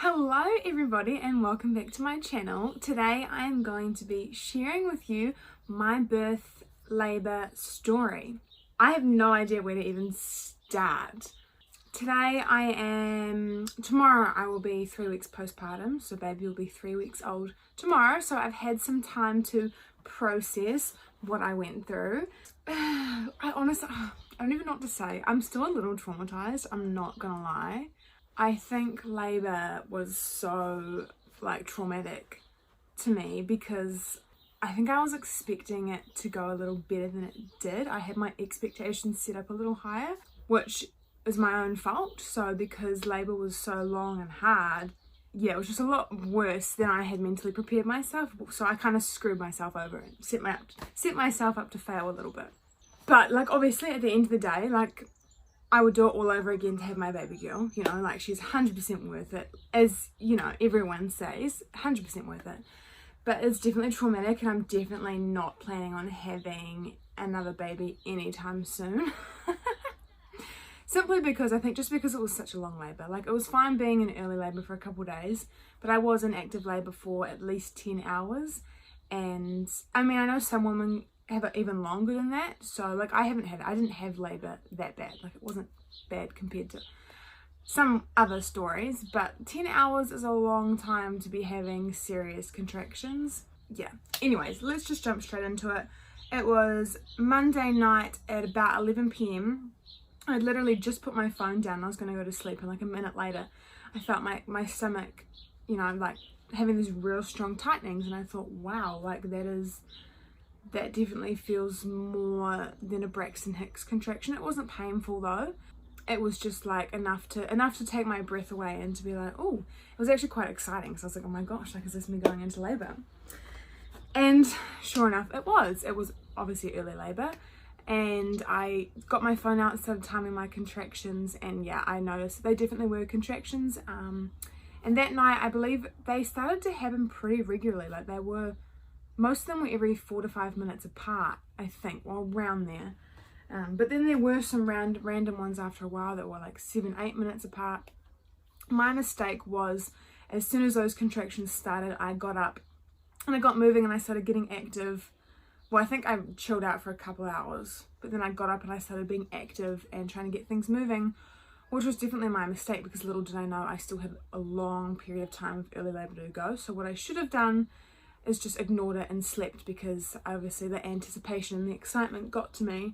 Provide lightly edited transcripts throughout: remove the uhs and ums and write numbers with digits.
Hello everybody and welcome back to my channel. Today I am going to be sharing with you my birth labour story. I have no idea where to even start. Tomorrow I will be 3 weeks postpartum, so baby will be 3 weeks old tomorrow, so I've had some time to process what I went through. I don't even know what to say. I'm still a little traumatized, I'm not gonna lie. I think labour was so traumatic to me because I think I was expecting it to go a little better than it did. I had my expectations set up a little higher, which is my own fault. So because labour was so long and hard, yeah, it was just a lot worse than I had mentally prepared myself. So I kind of screwed myself over and set myself up to fail a little bit. But obviously at the end of the day, I would do it all over again to have my baby girl, she's 100% worth it, as, everyone says, 100% worth it. But it's definitely traumatic and I'm definitely not planning on having another baby anytime soon. Simply because I think just because it was such a long labour. It was fine being in early labour for a couple of days, but I was in active labour for at least 10 hours. And I mean, I know some women have it even longer than that, so I didn't have labour that bad. It wasn't bad compared to some other stories, but 10 hours is a long time to be having serious contractions. Yeah, anyways, let's just jump straight into it. It was Monday night at about 11 p.m. I'd literally just put my phone down. I was going to go to sleep, and a minute later I felt my stomach, having these real strong tightenings, and I thought, wow, that definitely feels more than a Braxton Hicks contraction. It wasn't painful though. It was just enough to take my breath away and to be like, oh, it was actually quite exciting. So I was like, oh my gosh, is this me going into labour? And sure enough, it was obviously early labour. And I got my phone out, started timing my contractions, and yeah, I noticed they definitely were contractions. And that night, I believe they started to happen pretty regularly. Most of them were every 4 to 5 minutes apart, I think, or around there. But then there were some random ones after a while that were 7-8 minutes apart. My mistake was, as soon as those contractions started, I got up and I got moving and I started getting active. Well, I think I chilled out for a couple of hours, but then I got up and I started being active and trying to get things moving, which was definitely my mistake because little did I know I still had a long period of time of early labour to go. So what I should have done is just ignored it and slept, because obviously the anticipation and the excitement got to me,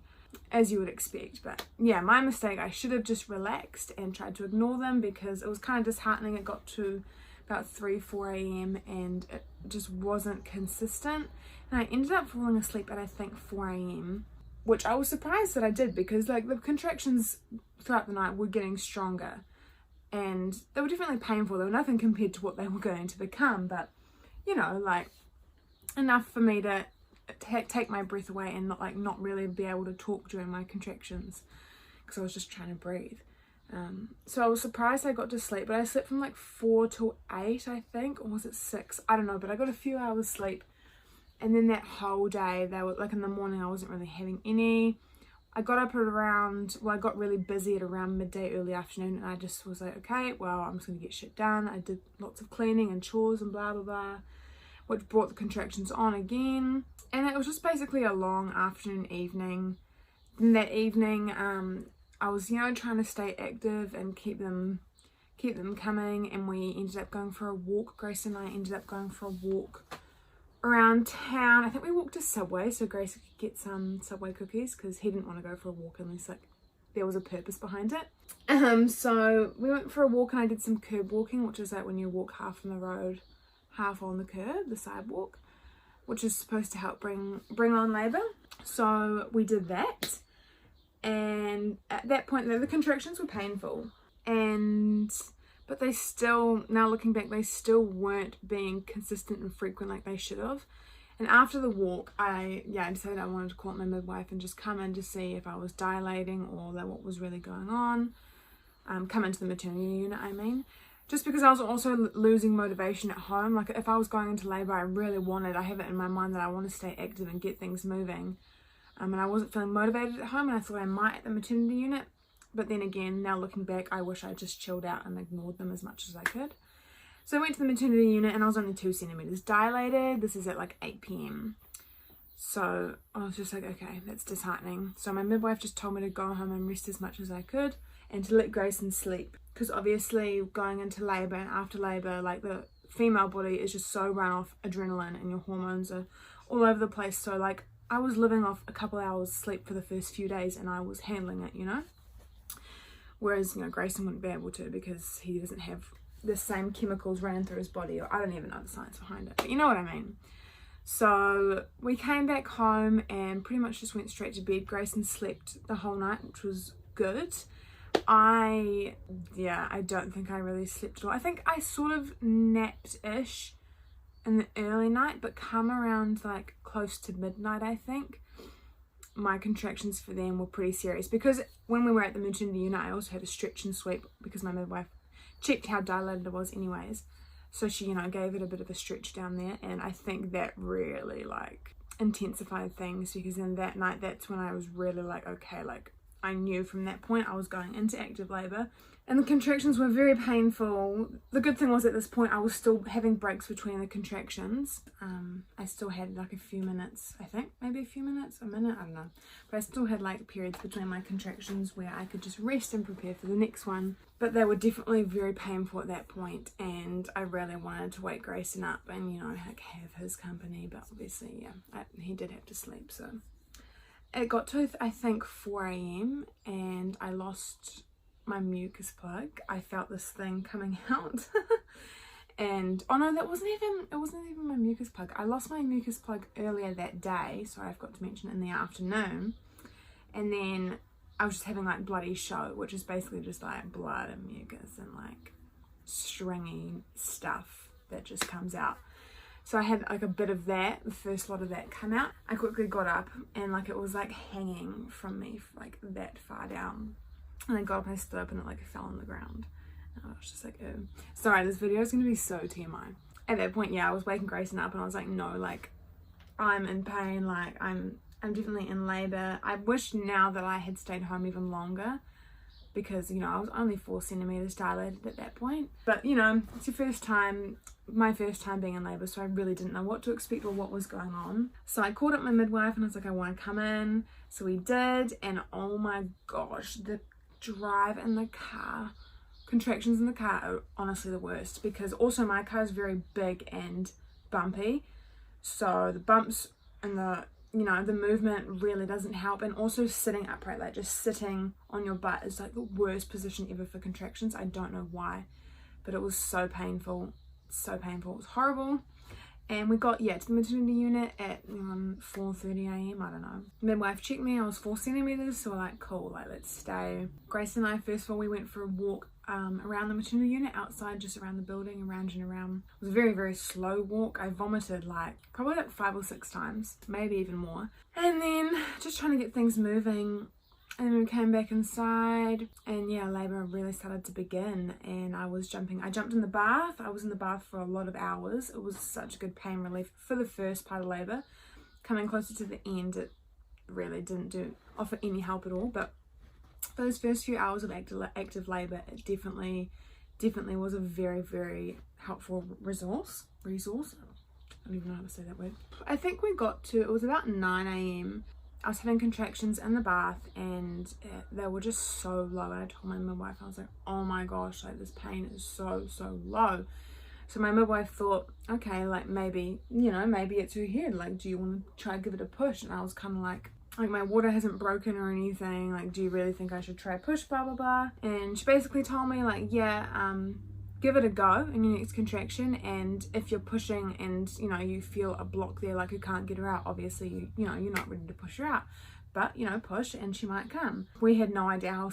as you would expect. But yeah, my mistake. I should have just relaxed and tried to ignore them because it was kind of disheartening. It got to about 3-4 a.m. and it just wasn't consistent, and I ended up falling asleep at I think 4 a.m, which I was surprised that I did, because the contractions throughout the night were getting stronger and they were definitely painful. They were nothing compared to what they were going to become, but enough for me to take my breath away and not really be able to talk during my contractions because I was just trying to breathe. So I was surprised I got to sleep, but I slept from 4 till 8, I think, or was it 6? I don't know, but I got a few hours sleep. And then that whole day, they were in the morning, I wasn't really having any. I got up at around, I got really busy at around midday, early afternoon, and I just was like, okay, well, I'm just going to get shit done. I did lots of cleaning and chores and blah, blah, blah, which brought the contractions on again. And it was just basically a long afternoon, evening. And that evening, I was, trying to stay active and keep them coming, and we ended up going for a walk. Grace and I ended up going for a walk around town. I think we walked to Subway so Grace could get some Subway cookies, because he didn't want to go for a walk unless there was a purpose behind it. So we went for a walk and I did some curb walking, which is when you walk half on the road, half on the curb, the sidewalk, which is supposed to help bring on labour. So we did that, and at that point the contractions were painful, but they still, now looking back, they still weren't being consistent and frequent like they should have. And after the walk, I decided I wanted to call up my midwife and just come in to see if I was dilating or what was really going on. Come into the maternity unit, I mean. Just because I was also losing motivation at home. If I was going into labour, I have it in my mind that I want to stay active and get things moving. And I wasn't feeling motivated at home, and I thought I might at the maternity unit. But then again, now looking back, I wish I just chilled out and ignored them as much as I could. So I went to the maternity unit and I was only 2 centimeters dilated. This is at like 8 p.m. So I was just like, okay, that's disheartening. So my midwife just told me to go home and rest as much as I could and to let Grayson sleep. Because obviously going into labour and after labour, like the female body is just so run off adrenaline and your hormones are all over the place. So like I was living off a couple hours sleep for the first few days and I was handling it, you know. Whereas, you know, Grayson wouldn't be able to because he doesn't have the same chemicals running through his body, or I don't even know the science behind it, but you know what I mean. So we came back home and pretty much just went straight to bed. Grayson slept the whole night, which was good. I don't think I really slept at all. I think I sort of napped-ish in the early night, but come around like close to midnight, I think, my contractions for them were pretty serious. Because when we were at the maternity unit, I also had a stretch and sweep because my midwife checked how dilated it was anyways. So she, you know, gave it a bit of a stretch down there, and I think that really like intensified things, because then that night, that's when I was really like, okay, like I knew from that point I was going into active labour, and the contractions were very painful. The good thing was at this point I was still having breaks between the contractions. I still had like a few minutes, I think, maybe a few minutes, a minute, I don't know. But I still had like periods between my contractions where I could just rest and prepare for the next one. But they were definitely very painful at that point, and I really wanted to wake Grayson up and, you know, like have his company. But obviously, yeah, he did have to sleep. So it got to, I think, 4 a.m. and I lost my mucus plug. I felt this thing coming out. And oh no, it wasn't even my mucus plug. I lost my mucus plug earlier that day, so I forgot to mention it, in the afternoon. And then I was just having like bloody show, which is basically just like blood and mucus and like stringy stuff that just comes out. So I had like a bit of that, the first lot of that come out. I quickly got up and like it was like hanging from me like that far down. And I got up and I stood up and it like fell on the ground. And I was just like, ew. Sorry, this video is going to be so TMI. At that point, yeah, I was waking Grayson up and I was like, no, like I'm in pain, like I'm definitely in labour. I wish now that I had stayed home even longer, because, you know, I was only 4 centimeters dilated at that point. But, you know, it's your first time, my first time being in labour, so I really didn't know what to expect or what was going on. So I called up my midwife and I was like, I want to come in. So we did, and oh my gosh, the drive in the car, contractions in the car are honestly the worst, because also my car is very big and bumpy. So the bumps and the, you know, the movement really doesn't help. And also sitting upright, like just sitting on your butt, is like the worst position ever for contractions. I don't know why, but it was so painful, so painful. It was horrible. And we got, yeah, to the maternity unit at 4:30 a.m, I don't know. Midwife checked me, I was 4 centimeters, so we're like, cool, like let's stay. Grace and I, first of all, we went for a walk around the maternity unit, outside, just around the building, around and around. It was a very, very slow walk. I vomited like probably like 5 or 6 times, maybe even more. And then just trying to get things moving. And then we came back inside, and yeah, labour really started to begin, and I jumped in the bath. I was in the bath for a lot of hours. It was such good pain relief for the first part of labour. Coming closer to the end, it really didn't offer any help at all, but those first few hours of active labour, it definitely was a very, very helpful resource. I don't even know how to say that word. I think we got to, it was about 9 a.m. I was having contractions in the bath, and they were just so low. And I told my midwife, I was like, oh my gosh, like this pain is so low. So my midwife thought, okay, like maybe, you know, maybe it's her head. Like, do you want to try to give it a push? And I was kind of like my water hasn't broken or anything. Like, do you really think I should try push, blah, blah, blah. And she basically told me like, yeah, give it a go in your next contraction, and if you're pushing and, you know, you feel a block there, like you can't get her out, obviously, you know, you're not ready to push her out, but, you know, push and she might come. We had no idea how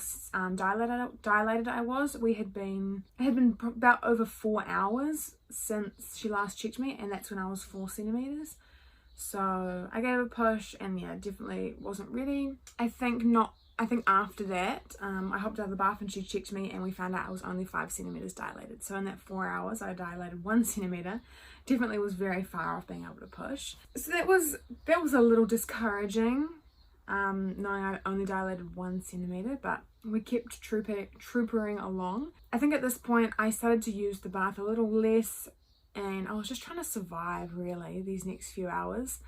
dilated I was. It had been about over 4 hours since she last checked me, and that's when I was 4 centimeters. So I gave a push, and yeah, definitely wasn't ready. I think after that, I hopped out of the bath and she checked me, and we found out I was only 5 centimeters dilated. So in that 4 hours, I dilated 1 centimeter. Definitely was very far off being able to push. So that was a little discouraging, knowing I only dilated 1 centimeter, but we kept troopering along. I think at this point I started to use the bath a little less, and I was just trying to survive really these next few hours.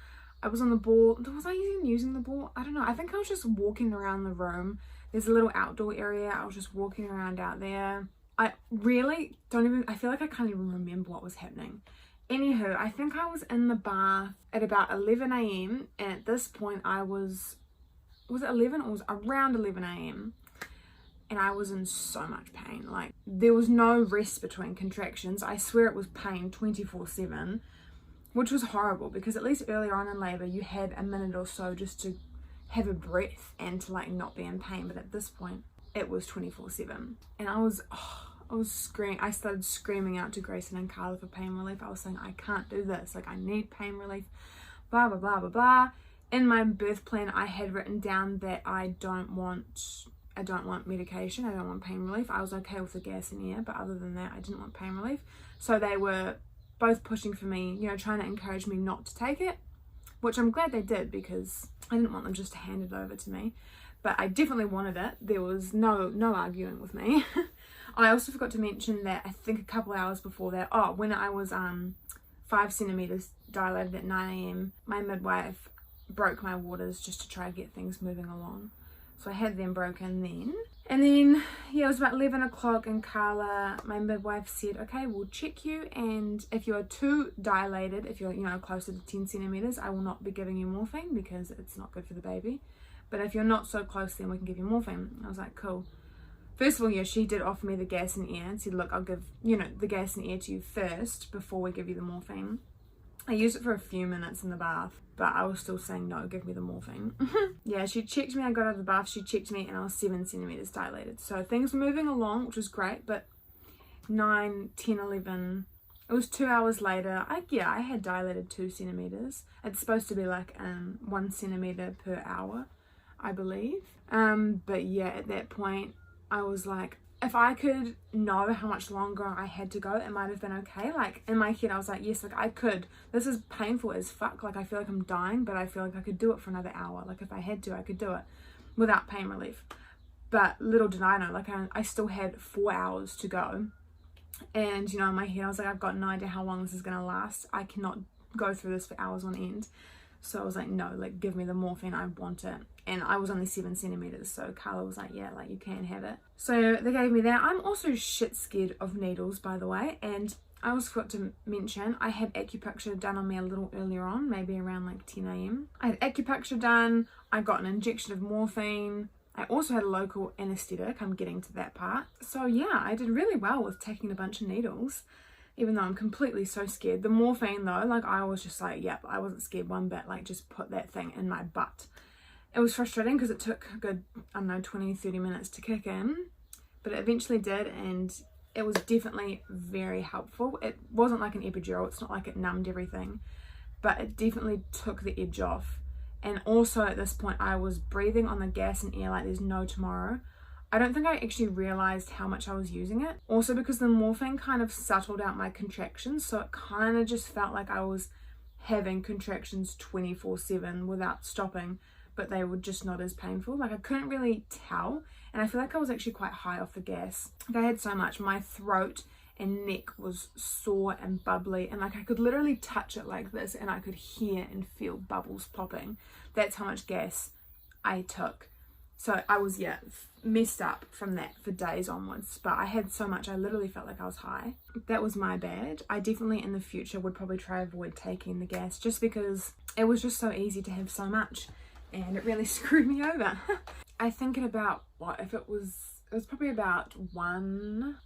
I was on the ball. Was I even using the ball? I don't know. I think I was just walking around the room. There's a little outdoor area. I was just walking around out there. I really don't even, I feel like I can't even remember what was happening. Anywho, I think I was in the bath at about 11 a.m. and at this point I was it 11 or was it around 11 a.m. and I was in so much pain. Like, there was no rest between contractions. I swear it was pain 24/7, which was horrible because at least earlier on in labor you had a minute or so just to have a breath and to like not be in pain, but at this point it was 24/7 and I was screaming. I started screaming out to Grayson and Carla for pain relief. I was saying, I can't do this, like I need pain relief, blah blah blah blah blah. In my birth plan I had written down that I don't want medication, I don't want pain relief. I was okay with the gas and air, but other than that I didn't want pain relief. So they were both pushing for me, you know, trying to encourage me not to take it, which I'm glad they did because I didn't want them just to hand it over to me, but I definitely wanted it. There was no arguing with me. I also forgot to mention that I think a couple hours before that, when I was 5 centimeters dilated at 9 a.m, my midwife broke my waters just to try to get things moving along. So I had them broken then. And then, yeah, it was about 11 o'clock and Carla, my midwife, said, okay, we'll check you, and if you are too dilated, if you're, you know, closer to 10 centimeters, I will not be giving you morphine because it's not good for the baby. But if you're not so close, then we can give you morphine. I was like, cool. First of all, yeah, she did offer me the gas and air and said, look, I'll give, you know, the gas and air to you first before we give you the morphine. I used it for a few minutes in the bath, but I was still saying, no, give me the morphine. Yeah, she checked me, I got out of the bath, she checked me, and I was 7 centimeters dilated. So things were moving along, which was great, but 9, 10, 11, it was 2 hours later. I had dilated 2 centimeters. It's supposed to be like 1 centimeter per hour, I believe. But yeah, at that point, I was like, if I could know how much longer I had to go, it might have been okay. Like, in my head, I was like, yes, like I could. This is painful as fuck. Like, I feel like I'm dying, but I feel like I could do it for another hour. Like, if I had to, I could do it without pain relief. But little did I know, like, I still had 4 hours to go. And, you know, in my head, I was like, I've got no idea how long this is going to last. I cannot go through this for hours on end. So I was like, no, like, give me the morphine, I want it. And I was only 7 centimeters, so Carla was like, yeah, like, you can have it. So they gave me that. I'm also shit scared of needles, by the way, and I also forgot to mention, I had acupuncture done on me a little earlier on, maybe around like 10 a.m. I had acupuncture done, I got an injection of morphine, I also had a local anesthetic, I'm getting to that part. So yeah, I did really well with taking a bunch of needles, even though I'm completely so scared. The morphine though, like, I was just like, yep, I wasn't scared one bit, like, just put that thing in my butt. It was frustrating because it took a good, I don't know, 20-30 minutes to kick in, but it eventually did, and it was definitely very helpful. It wasn't like an epidural, it's not like it numbed everything, but it definitely took the edge off. And also at this point I was breathing on the gas and air like there's no tomorrow. I don't think I actually realized how much I was using it. Also because the morphine kind of settled out my contractions, so it kind of just felt like I was having contractions 24/7 without stopping, but they were just not as painful. Like, I couldn't really tell, and I feel like I was actually quite high off the gas. Like, I had so much, my throat and neck was sore and bubbly, and like I could literally touch it like this and I could hear and feel bubbles popping. That's how much gas I took. So I was, yeah, messed up from that for days onwards, but I had so much, I literally felt like I was high. That was my bad. I definitely in the future would probably try to avoid taking the gas just because it was just so easy to have so much. And it really screwed me over. I think at about, it was probably about 1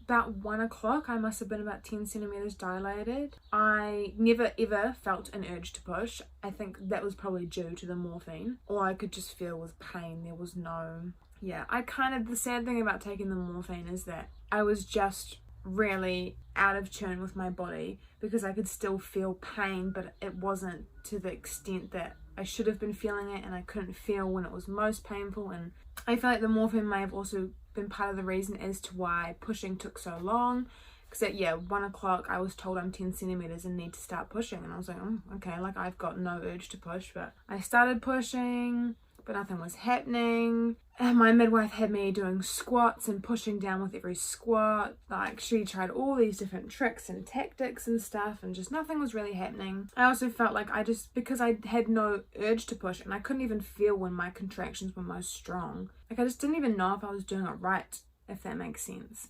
o'clock. I must have been about 10 centimeters dilated. I never ever felt an urge to push. I think that was probably due to the morphine. All I could just feel was pain. There was no, the sad thing about taking the morphine is that I was just really out of tune with my body because I could still feel pain, but it wasn't to the extent that I should have been feeling it, and I couldn't feel when it was most painful. And I feel like the morphine may have also been part of the reason as to why pushing took so long, because at 1 o'clock I was told I'm 10 centimeters and need to start pushing, and I was like, oh, okay, like I've got no urge to push, but I started pushing, but nothing was happening. My midwife had me doing squats and pushing down with every squat. Like, she tried all these different tricks and tactics and stuff, and just nothing was really happening. I also felt like because I had no urge to push, and I couldn't even feel when my contractions were most strong. Like, I just didn't even know if I was doing it right, if that makes sense.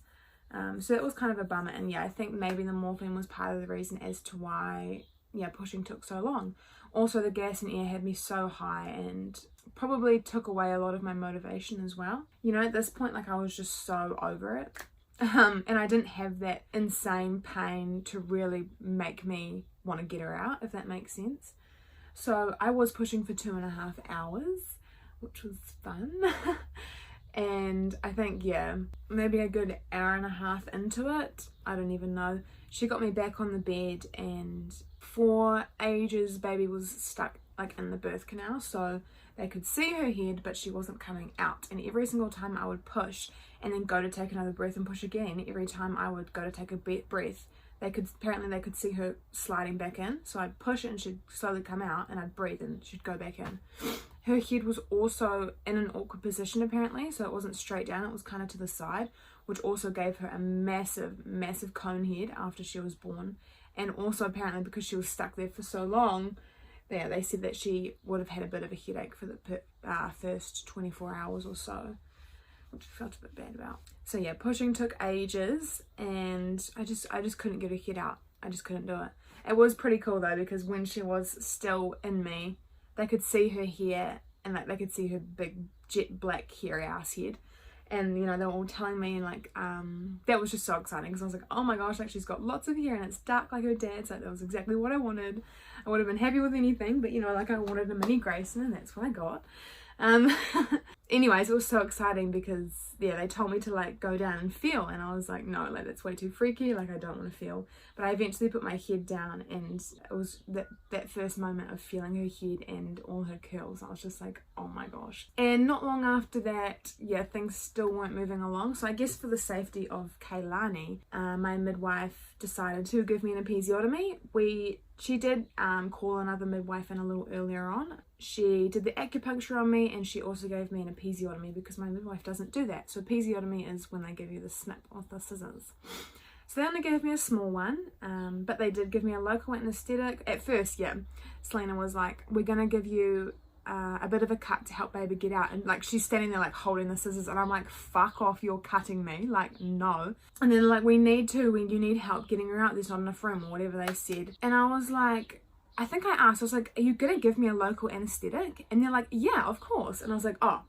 So that was kind of a bummer. And yeah, I think maybe the morphine was part of the reason as to why, yeah, pushing took so long. Also, the gas and air had me so high and probably took away a lot of my motivation as well. You know, at this point, like, I was just so over it. And I didn't have that insane pain to really make me want to get her out, if that makes sense. So I was pushing for 2.5 hours, which was fun. And I think, yeah, maybe a good hour and a half into it, I don't even know, she got me back on the bed, and for ages baby was stuck like in the birth canal, so they could see her head but she wasn't coming out. And every single time I would push and then go to take another breath and push again, every time I would go to take a breath, they could see her sliding back in. So I'd push it and she'd slowly come out, and I'd breathe and she'd go back in. Her head was also in an awkward position apparently, so it wasn't straight down, it was kind of to the side, which also gave her a massive cone head after she was born. And also apparently because she was stuck there for so long, yeah, they said that she would have had a bit of a headache for the first 24 hours or so, which I felt a bit bad about. So yeah, pushing took ages, and I just couldn't get her head out. I just couldn't do it. It was pretty cool though, because when she was still in me, they could see her hair, and like they could see her big jet black hairy ass head. And you know, they were all telling me, and like that was just so exciting, because I was like, oh my gosh, like she's got lots of hair and it's dark like her dad's. Like that was exactly what I wanted. I would have been happy with anything, but you know, like I wanted a mini Grayson, and that's what I got. Anyways, it was so exciting because yeah, they told me to like go down and feel, and I was like, no, like that's way too freaky, like I don't want to feel. But I eventually put my head down, and it was that first moment of feeling her head and all her curls. I was just like, oh my gosh. And not long after that, yeah, things still weren't moving along. So I guess for the safety of Kehlani, my midwife decided to give me an episiotomy. She did call another midwife in a little earlier on. She did the acupuncture on me, and she also gave me an episiotomy because my midwife doesn't do that. So episiotomy is when they give you the snip of the scissors. So they only gave me a small one, but they did give me a local anaesthetic. At first, yeah, Selena was like, we're going to give you a bit of a cut to help baby get out. And like she's standing there like holding the scissors, and I'm like, fuck off, you're cutting me, like no. And then like, you need help getting her out, there's not enough room, or whatever they said. And I was like, I think I asked, I was like, are you gonna give me a local anaesthetic? And they're like, yeah, of course. And I was like, oh,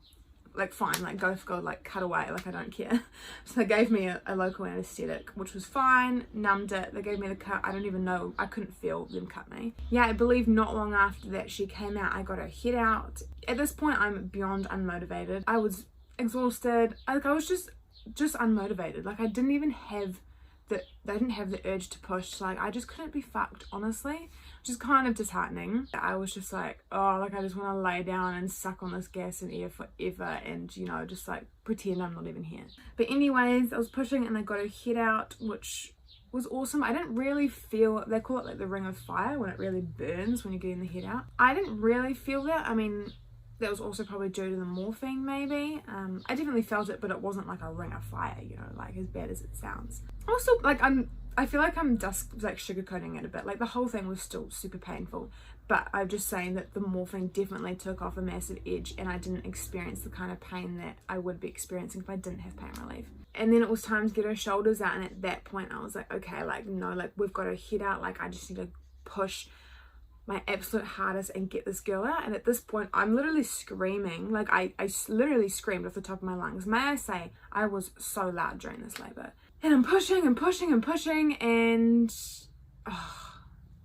like fine, like go, like cut away, like I don't care. So they gave me a local anaesthetic, which was fine, numbed it. They gave me the cut. I don't even know, I couldn't feel them cut me. Yeah, I believe not long after that she came out, I got her head out. At this point I'm beyond unmotivated. I was exhausted, like I was just unmotivated. Like I didn't even have they didn't have the urge to push. Like I just couldn't be fucked, honestly, which is kind of disheartening. I was just like, oh, like I just want to lay down and suck on this gas and air forever, and you know, just like pretend I'm not even here. But anyways, I was pushing and I got her head out, which was awesome. I didn't really feel, they call it like the ring of fire, when it really burns when you're getting the head out. I didn't really feel that. I mean, that was also probably due to the morphine maybe. I definitely felt it, but it wasn't like a ring of fire, you know, like as bad as it sounds. Also, like I feel like I'm just like sugarcoating it a bit. Like the whole thing was still super painful, but I'm just saying that the morphine definitely took off a massive edge, and I didn't experience the kind of pain that I would be experiencing if I didn't have pain relief. And then it was time to get her shoulders out, and at that point I was like, okay, like no, like we've got her head out, like I just need to push my absolute hardest and get this girl out. And at this point I'm literally screaming, like I literally screamed off the top of my lungs. May I say, I was so loud during this labor, and I'm pushing and pushing and pushing, and the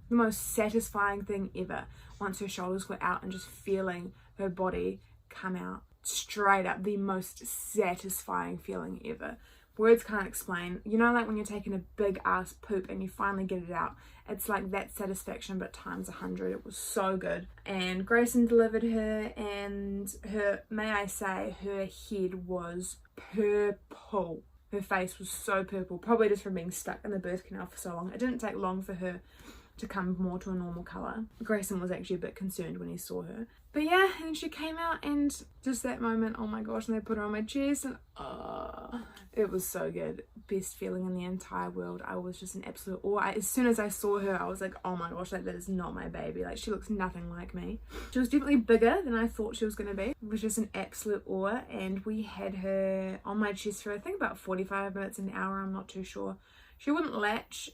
most satisfying thing ever, once her shoulders were out and just feeling her body come out straight up, the most satisfying feeling ever. Words can't explain. You know, like when you're taking a big ass poop and you finally get it out, it's like that satisfaction but times 100. It was so good. And Grayson delivered her, and her, may I say, her head was purple. Her face was so purple, probably just from being stuck in the birth canal for so long. It didn't take long for her to come more to a normal colour. Grayson was actually a bit concerned when he saw her. But yeah, and then she came out, and just that moment, oh my gosh, and they put her on my chest, and it was so good. Best feeling in the entire world. I was just in absolute awe. As soon as I saw her, I was like, oh my gosh, like that is not my baby. Like, she looks nothing like me. She was definitely bigger than I thought she was going to be. It was just an absolute awe, and we had her on my chest for I think about 45 minutes, an hour, I'm not too sure. She wouldn't latch,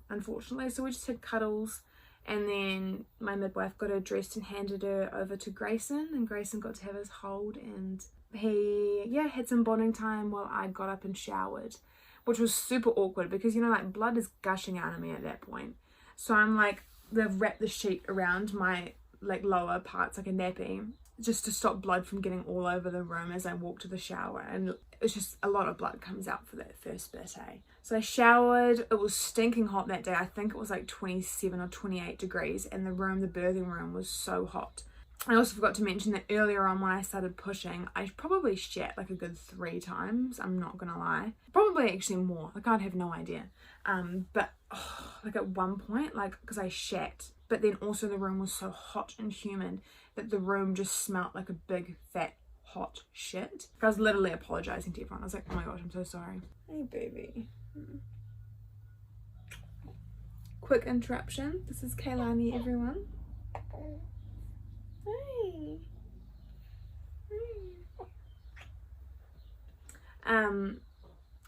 unfortunately, so we just had cuddles. And then my midwife got her dressed and handed her over to Grayson, and Grayson got to have his hold, and he, yeah, had some bonding time while I got up and showered, which was super awkward because, you know, like blood is gushing out of me at that point. So I'm like, they've wrapped the sheet around my like lower parts like a nappy just to stop blood from getting all over the room as I walk to the shower, and it's just a lot of blood comes out for that first bit, eh? So I showered. It was stinking hot that day. I think it was like 27 or 28 degrees, and the birthing room was so hot. I also forgot to mention that earlier on when I started pushing, I probably shat like a good 3 times, I'm not gonna lie. Probably actually more, like I'd have no idea. But like at one point, like, because I shat, but then also the room was so hot and humid that the room just smelt like a big fat hot shit. I was literally apologizing to everyone. I was like, oh my gosh, I'm so sorry. Hey baby. Quick interruption. This is Kehlani, everyone. Hey.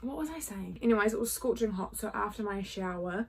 What was I saying? Anyways, it was scorching hot, so after my shower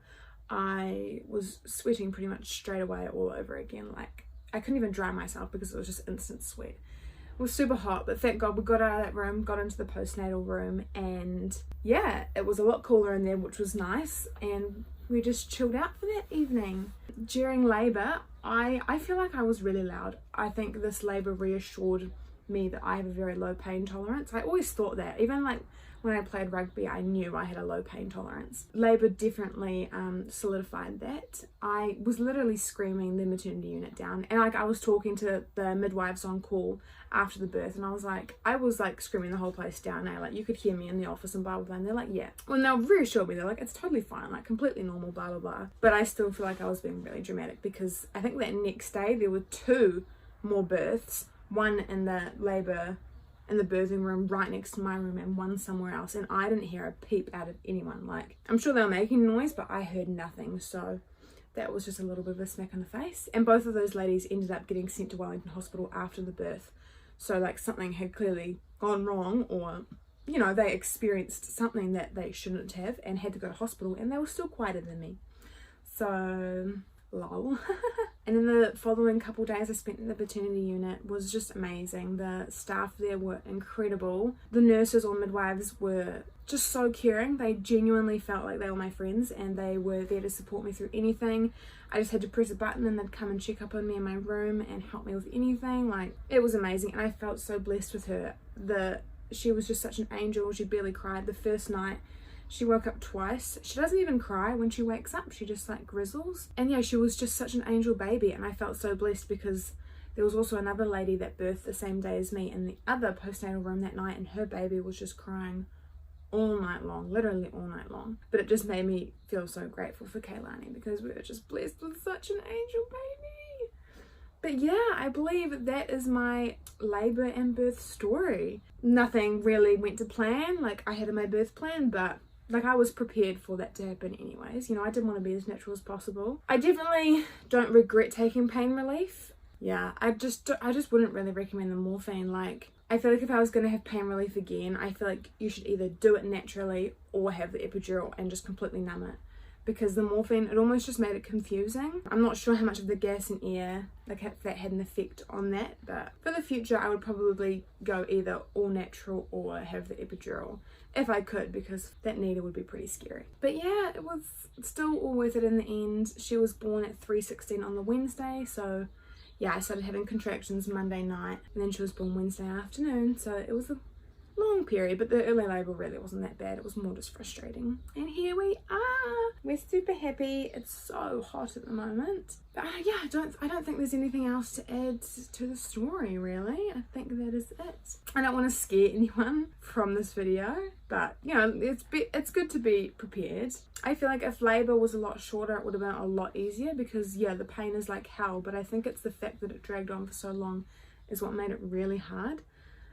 I was sweating pretty much straight away all over again. Like, I couldn't even dry myself because it was just instant sweat. It was super hot, but thank God we got out of that room, got into the postnatal room, and yeah, it was a lot cooler in there, which was nice, and we just chilled out for that evening. During labour, I feel like I was really loud. I think this labour reassured me that I have a very low pain tolerance. I always thought that, even like when I played rugby, I knew I had a low pain tolerance. Labour definitely solidified that. I was literally screaming the maternity unit down, and like I was talking to the midwives on call after the birth, and I was like screaming the whole place down. And like, you could hear me in the office and blah blah blah, and they're like, yeah. Well, they'll reassure me, they're like, it's totally fine, like completely normal, blah blah blah. But I still feel like I was being really dramatic because I think that next day there were 2 more births, one in the labour in the birthing room right next to my room and one somewhere else, and I didn't hear a peep out of anyone. Like, I'm sure they were making noise, but I heard nothing. So that was just a little bit of a smack in the face. And both of those ladies ended up getting sent to Wellington Hospital after the birth. So like something had clearly gone wrong, or you know, they experienced something that they shouldn't have and had to go to hospital, and they were still quieter than me. So lol. And then the following couple days I spent in the maternity unit was just amazing. The staff there were incredible. The nurses or midwives were just so caring. They genuinely felt like they were my friends, and they were there to support me through anything. I just had to press a button and they'd come and check up on me in my room and help me with anything. Like, it was amazing, and I felt so blessed with her. She was just such an angel. She barely cried. The first night she woke up twice. She doesn't even cry when she wakes up. She just like grizzles. And yeah, she was just such an angel baby, and I felt so blessed because there was also another lady that birthed the same day as me in the other postnatal room that night, and her baby was just crying all night long, literally all night long. But it just made me feel so grateful for Kehlani because we were just blessed with such an angel baby. But yeah, I believe that is my labour and birth story. Nothing really went to plan. Like, I had my birth plan, but like, I was prepared for that to happen anyways. You know, I did want to be as natural as possible. I definitely don't regret taking pain relief. Yeah, I just wouldn't really recommend the morphine. Like, I feel like if I was going to have pain relief again, I feel like you should either do it naturally or have the epidural and just completely numb it. Because the morphine, it almost just made it confusing. I'm not sure how much of the gas and air, like if that had an effect on that, but for the future I would probably go either all natural or have the epidural if I could, because that needle would be pretty scary. But yeah, it was still all worth it in the end. She was born at 3:16 on the Wednesday, so yeah, I started having contractions Monday night, and then she was born Wednesday afternoon, so it was a long period, but the early labour really wasn't that bad. It was more just frustrating. And here we are. We're super happy. It's so hot at the moment. But yeah, I don't think there's anything else to add to the story, really. I think that is it. I don't want to scare anyone from this video, but you know, it's good to be prepared. I feel like if labour was a lot shorter, it would have been a lot easier, because yeah, the pain is like hell, but I think it's the fact that it dragged on for so long is what made it really hard.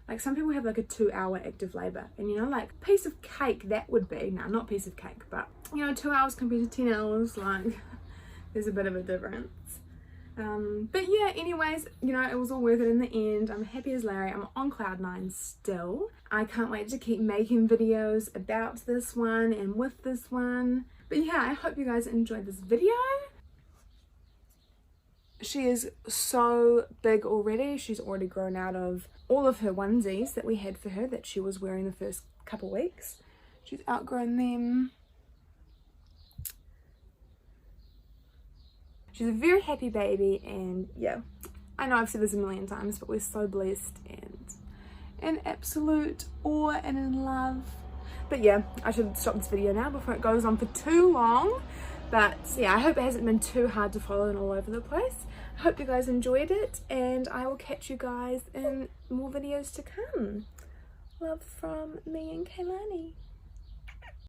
Like some people have like a 2-hour active labour, and you know, like piece of cake that would be, no, not piece of cake, but you know, 2 hours compared to 10 hours, like there's a bit of a difference. But yeah, anyways, you know, it was all worth it in the end. I'm happy as Larry. I'm on cloud 9 still. I can't wait to keep making videos about this one and with this one. But yeah, I hope you guys enjoyed this video. She is so big already. She's already grown out of all of her onesies that we had for her that she was wearing the first couple weeks. She's outgrown them. She's a very happy baby, and yeah, I know I've said this a million times, but we're so blessed and in absolute awe and in love. But yeah, I should stop this video now before it goes on for too long. But yeah, I hope it hasn't been too hard to follow and all over the place. I hope you guys enjoyed it, and I will catch you guys in more videos to come. Love from me and Kehlani.